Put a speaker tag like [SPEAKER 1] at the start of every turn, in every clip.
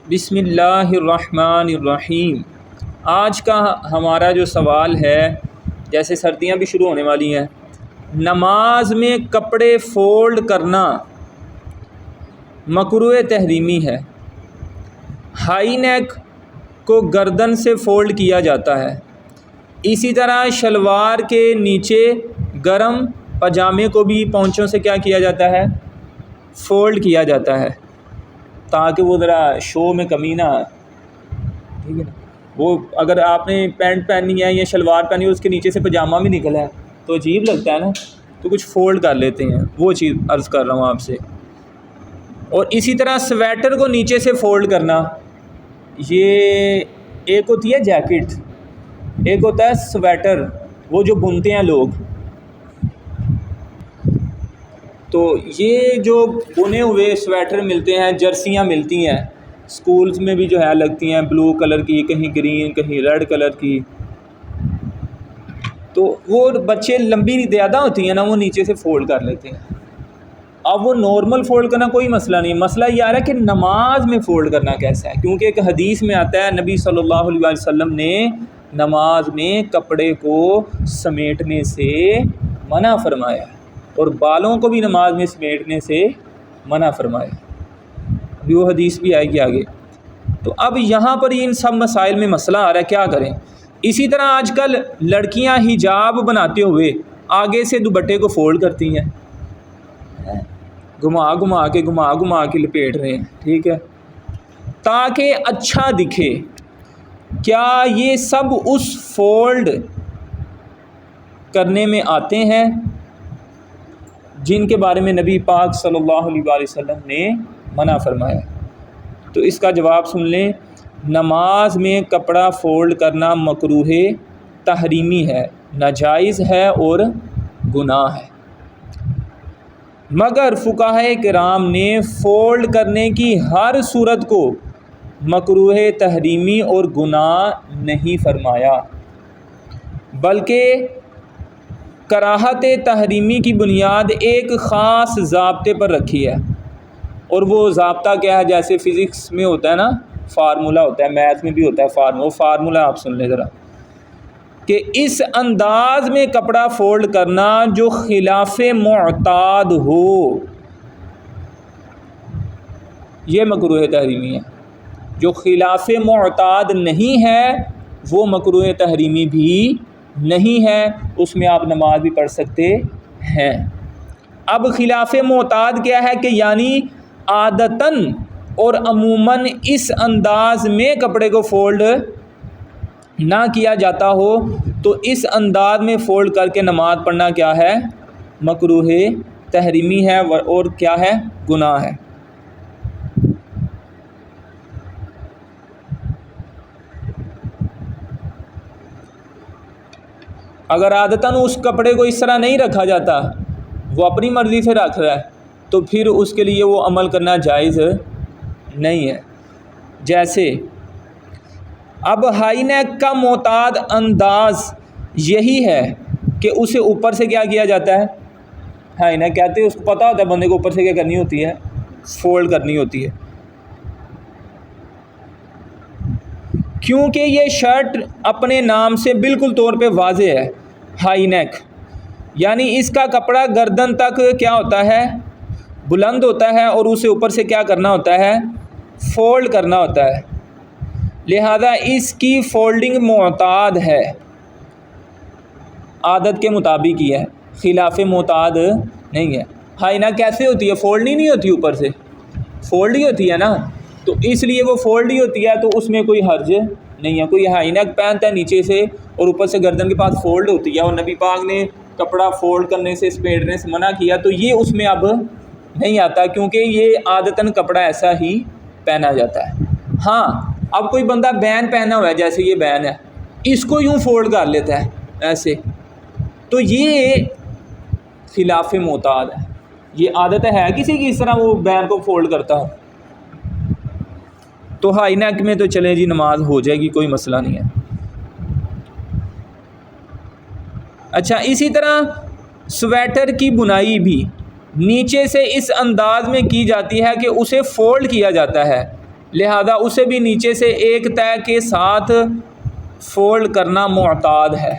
[SPEAKER 1] بسم اللہ الرحمن الرحیم۔ آج کا ہمارا جو سوال ہے، جیسے سردیاں بھی شروع ہونے والی ہیں، نماز میں کپڑے فولڈ کرنا مکروہ تحریمی ہے۔ ہائی نیک کو گردن سے فولڈ کیا جاتا ہے، اسی طرح شلوار کے نیچے گرم پاجامے کو بھی پونچھوں سے کیا کیا جاتا ہے، فولڈ کیا جاتا ہے، تاکہ وہ ذرا شو میں کمی نہ آئے، ٹھیک ہے نا۔ وہ اگر آپ نے پینٹ پہنی ہے یا شلوار پہنی ہے، اس کے نیچے سے پاجامہ بھی نکلا ہے تو عجیب لگتا ہے نا، تو کچھ فولڈ کر لیتے ہیں، وہ چیز عرض کر رہا ہوں آپ سے۔ اور اسی طرح سویٹر کو نیچے سے فولڈ کرنا، یہ ایک ہوتی ہے جیکٹ، ایک ہوتا ہے سویٹر، وہ جو بنتے ہیں لوگ، تو یہ جو بنے ہوئے سویٹر ملتے ہیں، جرسیاں ملتی ہیں سکولز میں بھی جو ہے لگتی ہیں، بلو کلر کی، کہیں گرین، کہیں ریڈ کلر کی، تو وہ بچے لمبی زیادہ ہوتی ہیں نا، وہ نیچے سے فولڈ کر لیتے ہیں۔ اب وہ نارمل فولڈ کرنا کوئی مسئلہ نہیں، مسئلہ یہ آ رہا ہے کہ نماز میں فولڈ کرنا کیسا ہے، کیونکہ ایک حدیث میں آتا ہے نبی صلی اللہ علیہ وسلم نے نماز میں کپڑے کو سمیٹنے سے منع فرمایا، اور بالوں کو بھی نماز میں سمیٹنے سے منع فرمایا، ابھی وہ حدیث بھی آئے گی آگے۔ تو اب یہاں پر ان سب مسائل میں مسئلہ آ رہا ہے، کیا کریں۔ اسی طرح آج کل لڑکیاں حجاب بناتے ہوئے آگے سے دوپٹے کو فولڈ کرتی ہیں، گھما گھما کے لپیٹ رہے ہیں، ٹھیک ہے، تاکہ اچھا دکھے۔ کیا یہ سب اس فولڈ کرنے میں آتے ہیں جن کے بارے میں نبی پاک صلی اللہ علیہ وآلہ وسلم نے منع فرمایا؟ تو اس کا جواب سن لیں۔ نماز میں کپڑا فولڈ کرنا مکروہ تحریمی ہے، ناجائز ہے اور گناہ ہے، مگر فقہائے کرام نے فولڈ کرنے کی ہر صورت کو مکروہ تحریمی اور گناہ نہیں فرمایا، بلکہ کراہت تحریمی کی بنیاد ایک خاص ضابطے پر رکھی ہے، اور وہ ضابطہ کیا ہے؟ جیسے فزکس میں ہوتا ہے نا، فارمولہ ہوتا ہے، میتھ میں بھی ہوتا ہے فارمولہ، وہ فارمولہ آپ سن لیں ذرا، کہ اس انداز میں کپڑا فولڈ کرنا جو خلاف معتاد ہو، یہ مکروہ تحریمی ہے۔ جو خلاف معتاد نہیں ہے وہ مکروہ تحریمی بھی نہیں ہے، اس میں آپ نماز بھی پڑھ سکتے ہیں۔ اب خلاف معتاد کیا ہے؟ کہ یعنی عادتاً اور عموماً اس انداز میں کپڑے کو فولڈ نہ کیا جاتا ہو، تو اس انداز میں فولڈ کر کے نماز پڑھنا کیا ہے؟ مکروہ تحریمی ہے، اور کیا ہے؟ گناہ ہے۔ اگر عادتاً اس کپڑے کو اس طرح نہیں رکھا جاتا، وہ اپنی مرضی سے رکھ رہا ہے، تو پھر اس کے لیے وہ عمل کرنا جائز نہیں ہے۔ جیسے اب ہائی نیک کا معتاد انداز یہی ہے کہ اسے اوپر سے کیا کیا جاتا ہے؟ ہائی نیک کہتے ہیں، اس کو پتہ ہوتا ہے بندے کو اوپر سے کیا کرنی ہوتی ہے؟ فولڈ کرنی ہوتی ہے، کیونکہ یہ شرٹ اپنے نام سے بالکل طور پہ واضح ہے، ہائی نیک، یعنی اس کا کپڑا گردن تک کیا ہوتا ہے؟ بلند ہوتا ہے، اور اسے اوپر سے کیا کرنا ہوتا ہے؟ فولڈ کرنا ہوتا ہے، لہذا اس کی فولڈنگ معتاد ہے، عادت کے مطابق ہی ہے، خلاف معتاد نہیں ہے۔ ہائی نیک کیسے ہوتی ہے؟ فولڈ نہیں ہوتی، اوپر سے فولڈ ہی ہوتی ہے نا، تو اس لیے وہ فولڈ ہی ہوتی ہے، تو اس میں کوئی حرج نہیں ہے۔ کوئی ہائی نیک پہنتا ہے نیچے سے اور اوپر سے گردن کے پاس فولڈ ہوتی ہے، اور نبی پاک نے کپڑا فولڈ کرنے سے، سمیٹنے سے منع کیا، تو یہ اس میں اب نہیں آتا، کیونکہ یہ عادتاً کپڑا ایسا ہی پہنا جاتا ہے۔ ہاں، اب کوئی بندہ بین پہنا ہوا ہے، جیسے یہ بین ہے، اس کو یوں فولڈ کر لیتا ہے ایسے، تو یہ خلاف معتاد ہے۔ یہ عادت ہے کسی کی اس طرح وہ بین کو فولڈ کرتا ہو؟ تو ہائی نیک میں تو چلیں جی، نماز ہو جائے گی، کوئی مسئلہ نہیں ہے۔ اچھا، اسی طرح سویٹر کی بنائی بھی نیچے سے اس انداز میں کی جاتی ہے کہ اسے فولڈ کیا جاتا ہے، لہذا اسے بھی نیچے سے ایک تہہ کے ساتھ فولڈ کرنا معتاد ہے،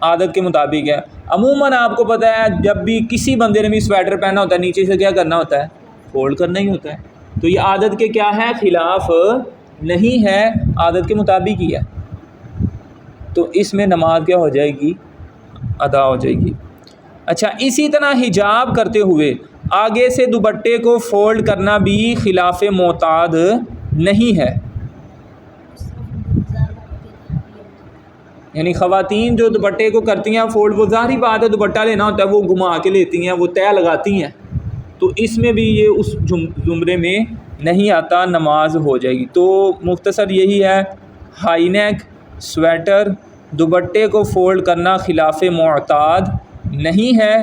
[SPEAKER 1] عادت کے مطابق ہے۔ عموماً آپ کو پتہ ہے جب بھی کسی بندے نے بھی سویٹر پہنا ہوتا ہے نیچے سے کیا کرنا ہوتا ہے؟ فولڈ کرنا ہی ہوتا ہے۔ تو یہ عادت کے کیا ہے؟ خلاف نہیں ہے، عادت کے مطابق ہی ہے، تو اس میں نماز کیا ہو جائے گی؟ ادا ہو جائے گی۔ اچھا، اسی طرح حجاب کرتے ہوئے آگے سے دوپٹے کو فولڈ کرنا بھی خلاف معتاد نہیں ہے، یعنی خواتین جو دوپٹے کو کرتی ہیں فولڈ، وہ ظاہری بات ہے دوپٹہ لینا ہوتا ہے، وہ گھما کے لیتی ہیں، وہ تہہ لگاتی ہیں، تو اس میں بھی یہ اس زمرے میں نہیں آتا، نماز ہو جائے گی۔ تو مختصر یہی ہے، ہائی نیک سویٹر دوپٹے کو فولڈ کرنا خلاف معتاد نہیں ہے،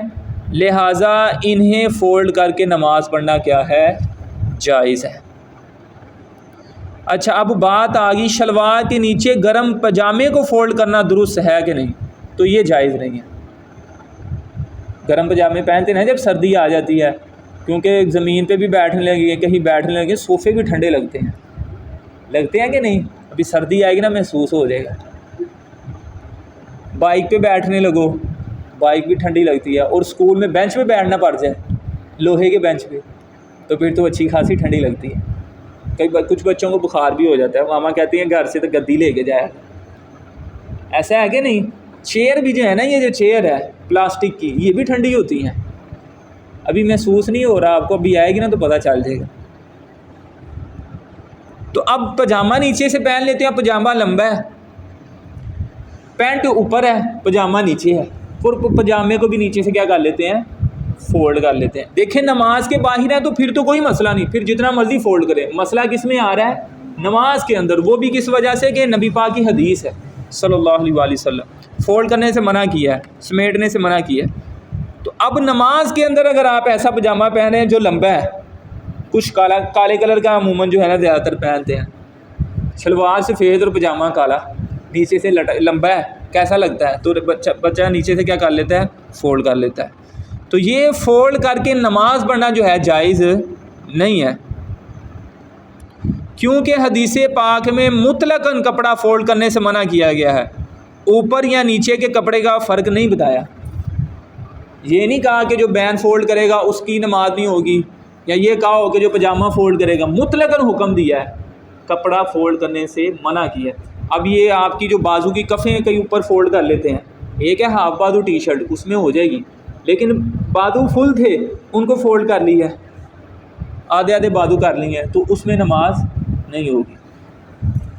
[SPEAKER 1] لہٰذا انہیں فولڈ کر کے نماز پڑھنا کیا ہے؟ جائز ہے۔ اچھا، اب بات آ گئی شلوار کے نیچے گرم پاجامے کو فولڈ کرنا درست ہے کہ نہیں؟ تو یہ جائز نہیں ہے۔ گرم پاجامے پہنتے ہیں جب سردی آ جاتی ہے، کیونکہ زمین پہ بھی بیٹھنے لگے، کہیں بیٹھنے لگے، صوفے بھی ٹھنڈے لگتے ہیں کہ نہیں؟ ابھی سردی آئے گی نا، محسوس ہو جائے گا۔ بائک پہ بیٹھنے لگو، بائک بھی ٹھنڈی لگتی ہے، اور اسکول میں بینچ پہ بیٹھنا پڑ جائے، لوہے کے بینچ پہ، تو پھر تو اچھی خاصی ٹھنڈی لگتی ہے۔ کچھ بچوں کو بخار بھی ہو جاتا ہے، ماما کہتی ہیں گھر سے تو گدی لے کے جایا، ایسا ہے کہ نہیں؟ چیئر بھی جو ہے نا، یہ جو چیئر ہے پلاسٹک کی، یہ بھی ٹھنڈی ہوتی ہیں۔ ابھی محسوس نہیں ہو رہا آپ کو، ابھی آئے گی نا تو پتہ چل جائے گا۔ تو اب پاجامہ نیچے سے پہن لیتے ہیں، پاجامہ لمبا ہے، پینٹ اوپر ہے، پاجامہ نیچے ہے، پھر پاجامے کو بھی نیچے سے کیا کر لیتے ہیں؟ فولڈ کر لیتے ہیں۔ دیکھیں نماز کے باہر ہے تو پھر تو کوئی مسئلہ نہیں، پھر جتنا مرضی فولڈ کریں۔ مسئلہ کس میں آ رہا ہے؟ نماز کے اندر، وہ بھی کس وجہ سے کہ نبی پاک کی حدیث ہے صلی اللہ علیہ وآلہ وسلم، فولڈ کرنے سے منع کیا ہے، سمیٹنے سے منع کیا ہے۔ تو اب نماز کے اندر اگر آپ ایسا پاجامہ پہنے ہیں جو لمبا ہے، کچھ کالے کلر کا عموماً جو ہے نا زیادہ تر پہنتے ہیں، شلوار سفید اور پاجامہ کالا، نیچے سے لمبا ہے، کیسا لگتا ہے؟ تو بچہ نیچے سے کیا کر لیتا ہے؟ فولڈ کر لیتا ہے۔ تو یہ فولڈ کر کے نماز پڑھنا جو ہے جائز نہیں ہے، کیونکہ حدیث پاک میں مطلقاً کپڑا فولڈ کرنے سے منع کیا گیا ہے، اوپر یا نیچے کے کپڑے کا فرق نہیں بتایا۔ یہ نہیں کہا کہ جو بین فولڈ کرے گا اس کی نماز نہیں ہوگی، یا یہ کہا ہو کہ جو پاجامہ فولڈ کرے گا، مطلقاً حکم دیا ہے، کپڑا فولڈ کرنے سے منع کیا ہے۔ اب یہ آپ کی جو بازو کی کفیں کہیں اوپر فولڈ کر لیتے ہیں، ایک ہے ہاف بازو ٹی شرٹ، اس میں ہو جائے گی، لیکن بازو فل تھے ان کو فولڈ کر لی ہے، آدھے بازو کر لی ہیں، تو اس میں نماز نہیں ہوگی۔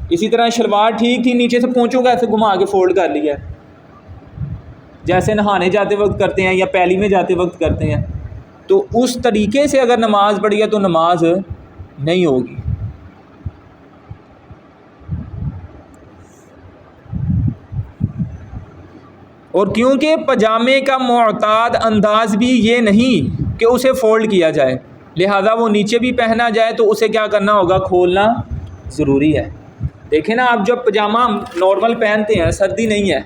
[SPEAKER 1] اسی طرح شلوار ٹھیک تھی، نیچے سے پونچھوں کا ایسے گھما کے فولڈ کر لیا، جیسے نہانے جاتے وقت کرتے ہیں یا پیلی میں جاتے وقت کرتے ہیں، تو اس طریقے سے اگر نماز پڑھی ہے تو نماز نہیں ہوگی۔ اور کیونکہ پاجامے کا معتاد انداز بھی یہ نہیں کہ اسے فولڈ کیا جائے، لہذا وہ نیچے بھی پہنا جائے تو اسے کیا کرنا ہوگا؟ کھولنا ضروری ہے۔ دیکھیں نا، آپ جب پاجامہ نارمل پہنتے ہیں، سردی نہیں ہے،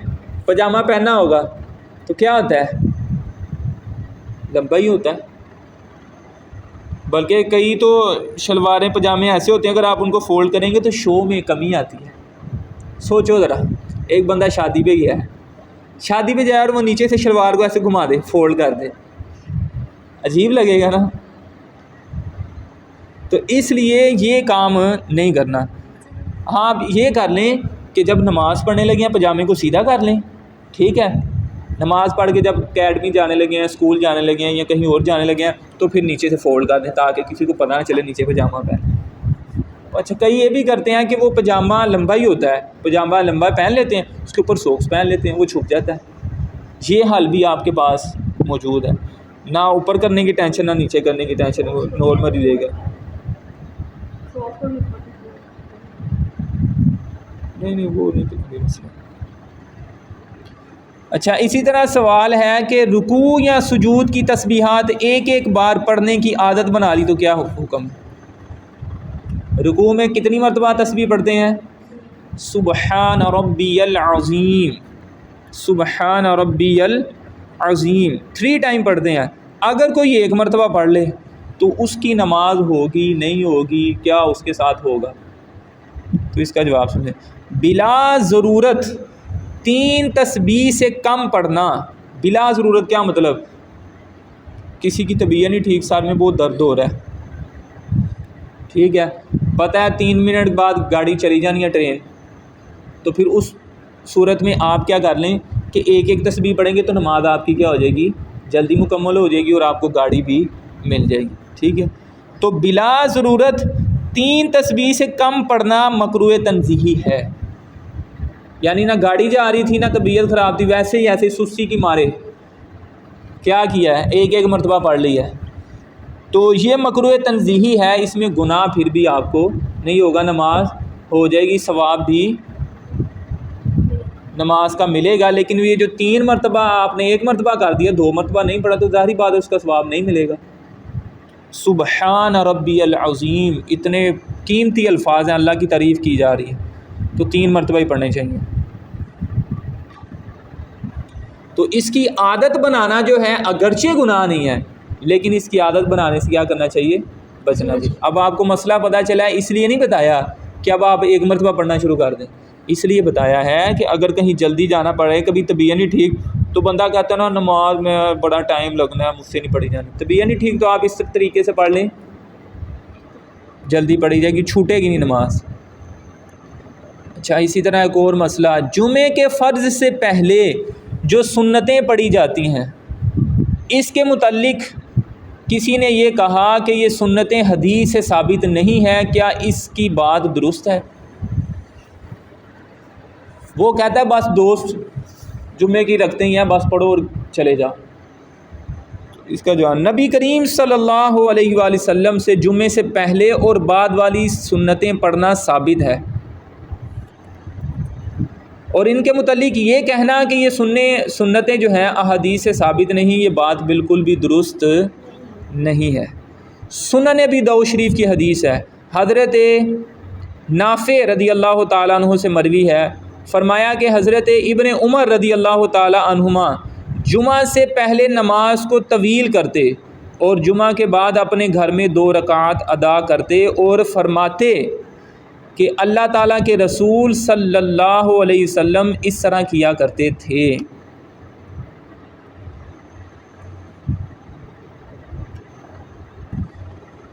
[SPEAKER 1] پاجامہ پہننا ہوگا تو کیا ہوتا ہے؟ لمبا ہی ہوتا ہے، بلکہ کئی تو شلواریں پاجامے ایسے ہوتے ہیں اگر آپ ان کو فولڈ کریں گے تو شو میں کمی آتی ہے۔ سوچو ذرا، ایک بندہ شادی پہ گیا ہے، شادی پہ جائے اور وہ نیچے سے شلوار کو ایسے گھما دے، فولڈ کر دے، عجیب لگے گا نا۔ تو اس لیے یہ کام نہیں کرنا۔ ہاں، آپ یہ کر لیں کہ جب نماز پڑھنے لگے ہیں پاجامے کو سیدھا کر لیں، ٹھیک ہے، نماز پڑھ کے جب اکیڈمی جانے لگے ہیں، اسکول جانے لگے ہیں یا کہیں اور جانے لگے ہیں تو پھر نیچے سے فولڈ کر دیں تاکہ کسی کو پتہ نہ چلے نیچے پاجامہ پہن۔ اچھا، کئی یہ بھی کرتے ہیں کہ وہ پاجامہ لمبا ہی ہوتا ہے، پاجامہ لمبا پہن لیتے ہیں، اس کے اوپر سوکس پہن لیتے ہیں، وہ چھپ جاتا ہے۔ یہ حل بھی آپ کے پاس موجود ہے، نہ اوپر کرنے کی ٹینشن نہ نیچے کرنے کی ٹینشن، وہ نارمل ہی رہے گا۔ نہیں وہ نہیں تو مسئلہ۔ اچھا، اسی طرح سوال ہے کہ رکوع یا سجود کی تسبیحات ایک ایک بار پڑھنے کی عادت بنا لی تو کیا حکم ہے؟ رکوع میں کتنی مرتبہ تسبیح پڑھتے ہیں؟ سبحان ربی العظیم، سبحان ربی العظیم 3 ٹائم پڑھتے ہیں۔ اگر کوئی ایک مرتبہ پڑھ لے تو اس کی نماز ہوگی نہیں ہوگی، کیا اس کے ساتھ ہوگا؟ تو اس کا جواب سنیں۔ بلا ضرورت 3 تسبیح سے کم پڑھنا۔ بلا ضرورت کیا مطلب؟ کسی کی طبیعت نہیں ٹھیک، سر میں بہت درد ہو رہا ہے، ٹھیک ہے، پتہ ہے 3 منٹ بعد گاڑی چلی جانی ہے ٹرین، تو پھر اس صورت میں آپ کیا کر لیں کہ ایک تسبیح پڑھیں گے تو نماز آپ کی کیا ہو جائے گی؟ جلدی مکمل ہو جائے گی اور آپ کو گاڑی بھی مل جائے گی، ٹھیک ہے۔ تو بلا ضرورت 3 تسبیح سے کم پڑھنا مکروہ تنزیہی ہے، یعنی نہ گاڑی جا رہی تھی نہ طبیعت خراب تھی، ویسے ہی ایسے سستی کی مارے کیا کیا ہے؟ ایک مرتبہ پڑھ لی ہے، تو یہ مکروہ تنزیہی ہے، اس میں گناہ پھر بھی آپ کو نہیں ہوگا، نماز ہو جائے گی، ثواب بھی نماز کا ملے گا۔ لیکن یہ جو 3 مرتبہ آپ نے 1 مرتبہ کر دیا، 2 مرتبہ نہیں پڑھا، تو ظاہری بات ہے اس کا ثواب نہیں ملے گا۔ سبحان ربی العظیم، اتنے قیمتی الفاظ ہیں، اللہ کی تعریف کی جا رہی ہے، تو 3 مرتبہ ہی پڑھنے چاہیے۔ تو اس کی عادت بنانا جو ہے اگرچہ گناہ نہیں ہے، لیکن اس کی عادت بنانے سے کیا کرنا چاہیے؟ بچنا چاہیے۔ اب آپ کو مسئلہ پتہ چلا ہے، اس لیے نہیں بتایا کہ اب آپ 1 مرتبہ پڑھنا شروع کر دیں، اس لیے بتایا ہے کہ اگر کہیں جلدی جانا پڑے، کبھی طبیعت نہیں ٹھیک، تو بندہ کہتا ہے نا نماز میں بڑا ٹائم لگنا ہے، مجھ سے نہیں پڑھی جانی، طبیعت نہیں ٹھیک تو آپ اس طریقے سے پڑھ لیں، جلدی پڑھی جائے گی، چھوٹے گی نہیں نماز۔ اچھا، اسی طرح ایک اور مسئلہ، جمعے کے فرض سے پہلے جو سنتیں پڑھی جاتی ہیں، اس کے متعلق کسی نے یہ کہا کہ یہ سنتیں حدیث سے ثابت نہیں ہے، کیا اس کی بات درست ہے؟ وہ کہتا ہے بس دوست جمعے کی رکھتے ہی ہیں، بس پڑھو اور چلے جاؤ۔ اس کا جواب، نبی کریم صلی اللہ علیہ وآلہ وسلم سے جمعے سے پہلے اور بعد والی سنتیں پڑھنا ثابت ہے، اور ان کے متعلق یہ کہنا کہ یہ سنتیں جو ہیں احادیث سے ثابت نہیں، یہ بات بالکل بھی درست نہیں ہے۔ سنن ابی داؤد شریف کی حدیث ہے، حضرت نافع رضی اللہ تعالیٰ عنہ سے مروی ہے، فرمایا کہ حضرت ابن عمر رضی اللہ تعالیٰ عنہما جمعہ سے پہلے نماز کو طویل کرتے اور جمعہ کے بعد اپنے گھر میں 2 رکعات ادا کرتے اور فرماتے کہ اللہ تعالیٰ کے رسول صلی اللہ علیہ وسلم اس طرح کیا کرتے تھے۔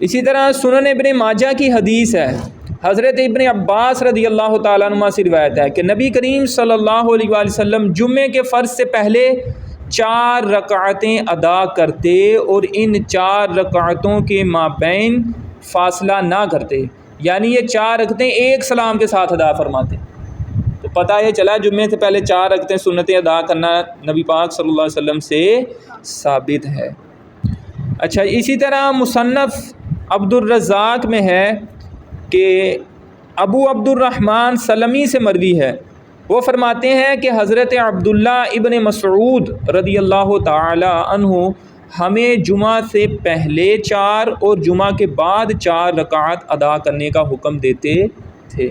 [SPEAKER 1] اسی طرح سنن ابن ماجہ کی حدیث ہے، حضرت ابن عباس رضی اللہ تعالیٰ عنہ سے روایت ہے کہ نبی کریم صلی اللہ علیہ وآلہ وسلم جمعے کے فرض سے پہلے 4 رکعتیں ادا کرتے اور ان 4 رکعتوں کے مابین فاصلہ نہ کرتے، یعنی یہ 4 رکعتیں ایک سلام کے ساتھ ادا فرماتے۔ تو پتہ یہ چلا جمعے سے پہلے 4 رکعتیں سنتیں ادا کرنا نبی پاک صلی اللہ علیہ وسلم سے ثابت ہے۔ اچھا، اسی طرح مصنف عبد الرزاق میں ہے کہ ابو عبد الرحمن سلمی سے مروی ہے، وہ فرماتے ہیں کہ حضرت عبداللہ ابن مسعود رضی اللہ تعالی عنہ ہمیں جمعہ سے پہلے 4 اور جمعہ کے بعد 4 رکعات ادا کرنے کا حکم دیتے تھے۔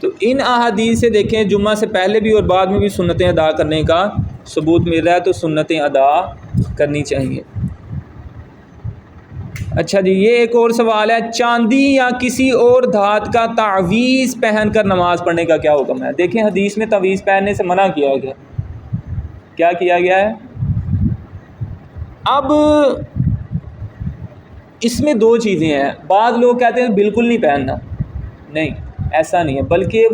[SPEAKER 1] تو ان احادیث سے دیکھیں جمعہ سے پہلے بھی اور بعد میں بھی سنتیں ادا کرنے کا ثبوت مل رہا ہے، تو سنتیں ادا کرنی چاہیے۔ اچھا جی، یہ ایک اور سوال ہے، چاندی یا کسی اور دھات کا تعویذ پہن کر نماز پڑھنے کا کیا حکم ہے؟ دیکھیں حدیث میں تعویذ پہننے سے منع کیا گیا، کیا کیا گیا ہے؟ اب اس میں 2 چیزیں ہیں، بعض لوگ کہتے ہیں بالکل نہیں پہننا، نہیں ایسا نہیں ہے، بلکہ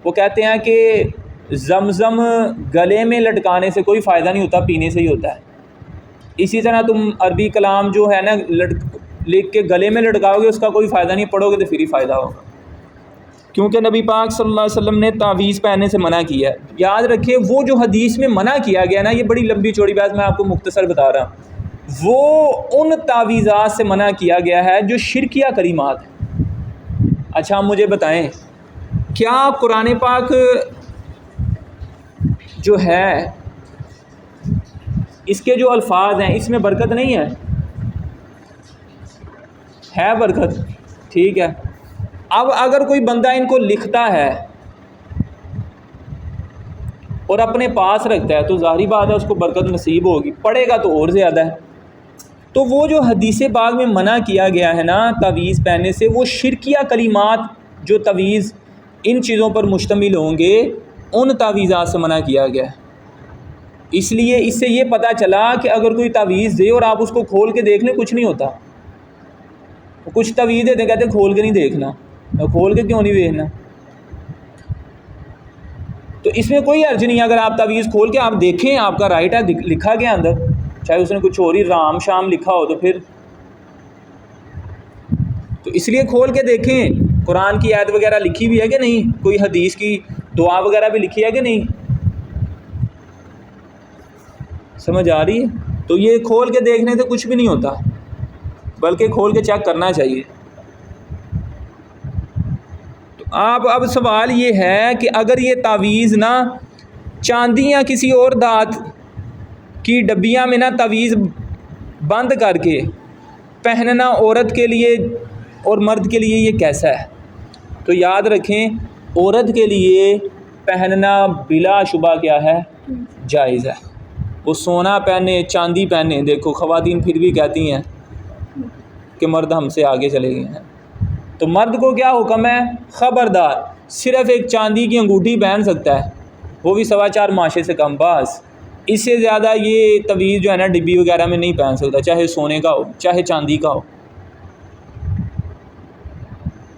[SPEAKER 1] وہ کہتے ہیں کہ زمزم گلے میں لٹکانے سے کوئی فائدہ نہیں ہوتا، پینے سے ہی ہوتا ہے۔ اسی طرح تم عربی کلام جو ہے نا لکھ کے گلے میں لٹکاؤ گے، اس کا کوئی فائدہ نہیں، پڑھو گے تو پھر ہی فائدہ ہوگا، کیونکہ نبی پاک صلی اللہ علیہ وسلم نے تعویذ پہننے سے منع کیا ہے۔ یاد رکھیں وہ جو حدیث میں منع کیا گیا نا، یہ بڑی لمبی چوڑی بات میں آپ کو مختصر بتا رہا ہوں، وہ ان تعویذات سے منع کیا گیا ہے جو شرکیہ کریمات ہیں۔ اچھا مجھے بتائیں، کیا قرآن پاک جو ہے اس کے جو الفاظ ہیں اس میں برکت نہیں ہے برکت، ٹھیک ہے۔ اب اگر کوئی بندہ ان کو لکھتا ہے اور اپنے پاس رکھتا ہے تو ظاہری بات ہے اس کو برکت نصیب ہوگی، پڑھے گا تو اور زیادہ ہے۔ تو وہ جو حدیث پاک میں منع کیا گیا ہے نا تعویذ پہننے سے، وہ شرکیہ کلمات جو تعویذ ان چیزوں پر مشتمل ہوں گے ان تعویذات سے منع کیا گیا ہے۔ اس لیے اس سے یہ پتہ چلا کہ اگر کوئی تعویذ دے اور آپ اس کو کھول کے دیکھ لیں کچھ نہیں ہوتا۔ کچھ تعویذ دیتے کہتے کھول کے نہیں دیکھنا، کھول کے کیوں نہیں دیکھنا؟ تو اس میں کوئی حرج نہیں ہے، اگر آپ تعویذ کھول کے آپ دیکھیں، آپ کا رائٹ ہے، لکھا گیا اندر، چاہے اس نے کچھ اور ہی رام شام لکھا ہو تو اس لیے کھول کے دیکھیں۔ قرآن کی آیت وغیرہ لکھی بھی ہے کہ نہیں، کوئی حدیث کی دعا وغیرہ بھی لکھی ہے کہ نہیں، سمجھ آ رہی ہے؟ تو یہ کھول کے دیکھنے سے کچھ بھی نہیں ہوتا، بلکہ کھول کے چیک کرنا چاہیے۔ تو اب سوال یہ ہے کہ اگر یہ تعویذ نا چاندی یا کسی اور دھات کی ڈبیاں میں نا تعویذ بند کر کے پہننا عورت کے لیے اور مرد کے لیے یہ کیسا ہے؟ تو یاد رکھیں عورت کے لیے پہننا بلا شبہ کیا ہے؟ جائز ہے۔ وہ سونا پہنے، چاندی پہنے، دیکھو خواتین پھر بھی کہتی ہیں کہ مرد ہم سے آگے چلے گئے ہیں، تو مرد کو کیا حکم ہے؟ خبردار صرف ایک چاندی کی انگوٹھی پہن سکتا ہے، وہ بھی 4.25 ماشے سے کم، بس اس سے زیادہ یہ تعویذ جو ہے نا ڈبی وغیرہ میں نہیں پہن سکتا، چاہے سونے کا ہو چاہے چاندی کا ہو۔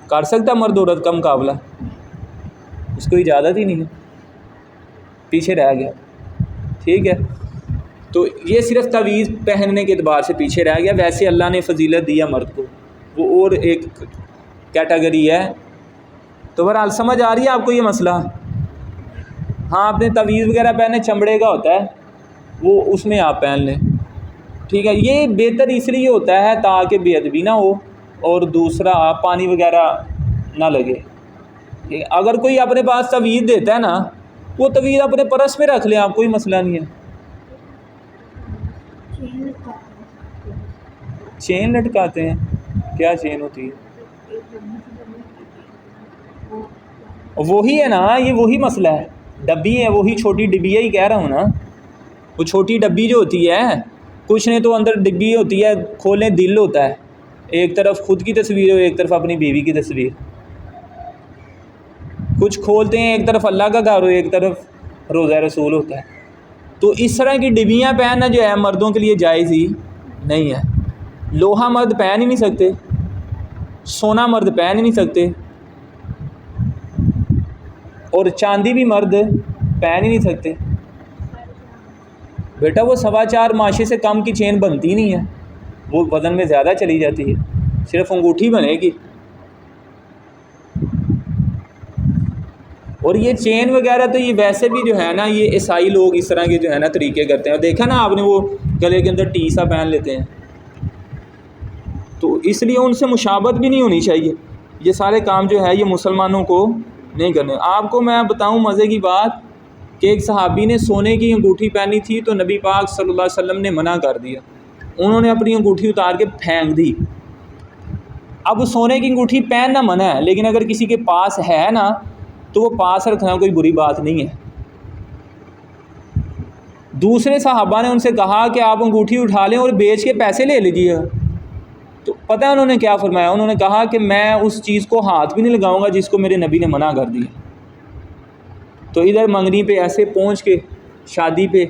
[SPEAKER 1] کر سکتا مرد عورت کا مقابلہ؟ اس کو اجازت ہی نہیں ہے، پیچھے رہ گیا، ٹھیک ہے؟ تو یہ صرف تعویذ پہننے کے اعتبار سے پیچھے رہ گیا، ویسے اللہ نے فضیلت دیا مرد کو، وہ اور ایک کیٹیگری ہے۔ تو بہرحال سمجھ آ رہی ہے آپ کو یہ مسئلہ؟ ہاں آپ نے تعویذ وغیرہ پہنے چمڑے کا ہوتا ہے، وہ اس میں آپ پہن لیں، ٹھیک ہے؟ یہ بہتر اس لیے ہوتا ہے تاکہ بے ادبی نہ ہو اور دوسرا پانی وغیرہ نہ لگے۔ اگر کوئی اپنے پاس تعویذ دیتا ہے نا، وہ تعویذ اپنے پرس میں رکھ لیں، آپ کوئی مسئلہ نہیں ہے۔ چین لٹکاتے ہیں؟ کیا چین ہوتی ہے؟ وہی ہے نا، یہ وہی مسئلہ ہے، ڈبی ہے، وہی چھوٹی ڈبیا ہی کہہ رہا ہوں نا، وہ چھوٹی ڈبی جو ہوتی ہے، کچھ نے تو اندر ڈبی ہوتی ہے، کھولنے دل ہوتا ہے، ایک طرف خود کی تصویر ہو ایک طرف اپنی بیوی کی تصویر، کچھ کھولتے ہیں ایک طرف اللہ کا گھر ہو ایک طرف روضہ رسول ہوتا ہے۔ تو اس طرح کی ڈبیاں پہننا جو ہے مردوں کے لیے جائز ہی نہیں ہے۔ لوہا مرد پہن ہی نہیں سکتے، سونا مرد پہن ہی نہیں سکتے، اور چاندی بھی مرد پہن ہی نہیں سکتے۔ بیٹا وہ 4.25 ماشے سے کم کی چین بنتی ہی نہیں ہے، وہ وزن میں زیادہ چلی جاتی ہے، صرف انگوٹھی بنے گی۔ اور یہ چین وغیرہ تو یہ ویسے بھی جو ہے نا، یہ عیسائی لوگ اس طرح کے جو ہے نا طریقے کرتے ہیں، دیکھا نا آپ نے وہ گلے کے اندر ٹی سا پہن لیتے ہیں، تو اس لیے ان سے مشابہت بھی نہیں ہونی چاہیے۔ یہ سارے کام جو ہے یہ مسلمانوں کو نہیں کرنے۔ آپ کو میں بتاؤں مزے کی بات کہ ایک صحابی نے سونے کی انگوٹھی پہنی تھی تو نبی پاک صلی اللہ علیہ وسلم نے منع کر دیا، انہوں نے اپنی انگوٹھی اتار کے پھینک دی۔ اب سونے کی انگوٹھی پہننا منع ہے، لیکن اگر کسی کے پاس ہے نا تو وہ پاس رکھنا کوئی بری بات نہیں ہے۔ دوسرے صحابہ نے ان سے کہا کہ آپ انگوٹھی اٹھا لیں اور بیچ کے پیسے لے لیجیے، تو پتہ ہے انہوں نے کیا فرمایا؟ انہوں نے کہا کہ میں اس چیز کو ہاتھ بھی نہیں لگاؤں گا جس کو میرے نبی نے منع کر دیا۔ تو ادھر منگنی پہ ایسے پہنچ کے شادی پہ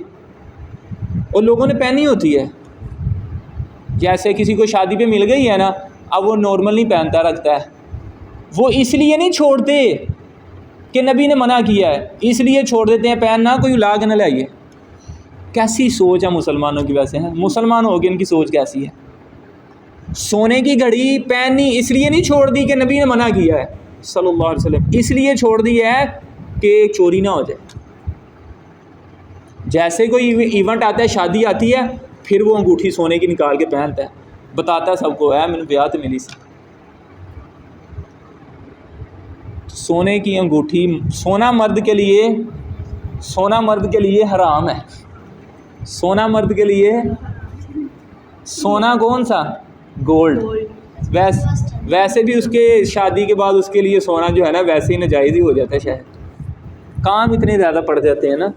[SPEAKER 1] اور لوگوں نے پہنی ہوتی ہے، جیسے کسی کو شادی پہ مل گئی ہے نا، اب وہ نارمل نہیں پہنتا رکھتا ہے، وہ اس لیے نہیں چھوڑتے کہ نبی نے منع کیا ہے، اس لیے چھوڑ دیتے ہیں پہننا، کوئی لا کے نہ لائیے۔ کیسی سوچ ہے مسلمانوں کی؟ ویسے ہیں مسلمان ہو کے ان کی سوچ کیسی ہے؟ سونے کی گھڑی پہننی اس لیے نہیں چھوڑ دی کہ نبی نے منع کیا ہے صلی اللہ علیہ وسلم، اس لیے چھوڑ دی ہے کہ چوری نہ ہو جائے۔ جیسے کوئی ایونٹ آتا ہے، شادی آتی ہے، پھر وہ انگوٹھی سونے کی نکال کے پہنتا ہے، بتاتا ہے سب کو ہے میں نے بیعت ملی سی۔ سونے کی انگوٹھی، سونا مرد کے لیے حرام ہے، سونا مرد کے لیے، سونا کون سا؟ گولڈ۔ ویسے بھی اس کے شادی کے بعد اس کے لیے سونا جو ہے نا ویسے ہی ناجائز ہی ہو جاتا ہے، شاید کام اتنے زیادہ پڑ جاتے ہیں نا۔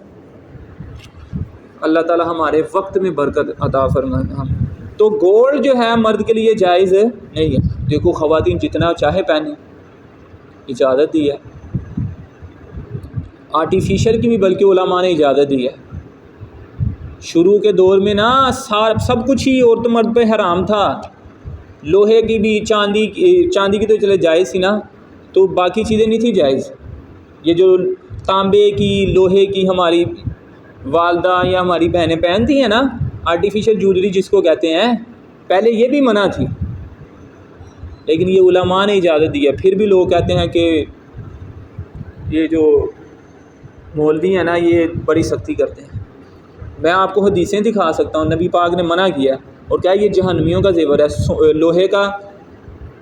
[SPEAKER 1] اللہ تعالی ہمارے وقت میں برکت عطا فرمائے. ہم تو گولڈ جو ہے مرد کے لیے جائز نہیں ہے. دیکھو خواتین جتنا چاہے پہنیں، اجازت دی ہے. آرٹیفیشل کی بھی بلکہ علماء نے اجازت دی ہے. شروع کے دور میں نا سب کچھ ہی عورت مرد پہ حرام تھا. لوہے کی بھی، چاندی کی تو چلے جائز تھی نا، تو باقی چیزیں نہیں تھی جائز. یہ جو تانبے کی، لوہے کی ہماری والدہ یا ہماری بہنیں پہنتی ہیں نا، آرٹیفیشل جویلری جس کو کہتے ہیں، پہلے یہ بھی منع تھی، لیکن یہ علماء نے اجازت دی ہے. پھر بھی لوگ کہتے ہیں کہ یہ جو مولوی ہیں نا یہ بڑی سختی کرتے ہیں. میں آپ کو حدیثیں دکھا سکتا ہوں، نبی پاک نے منع کیا اور کیا یہ جہنمیوں کا زیور ہے. لوہے کا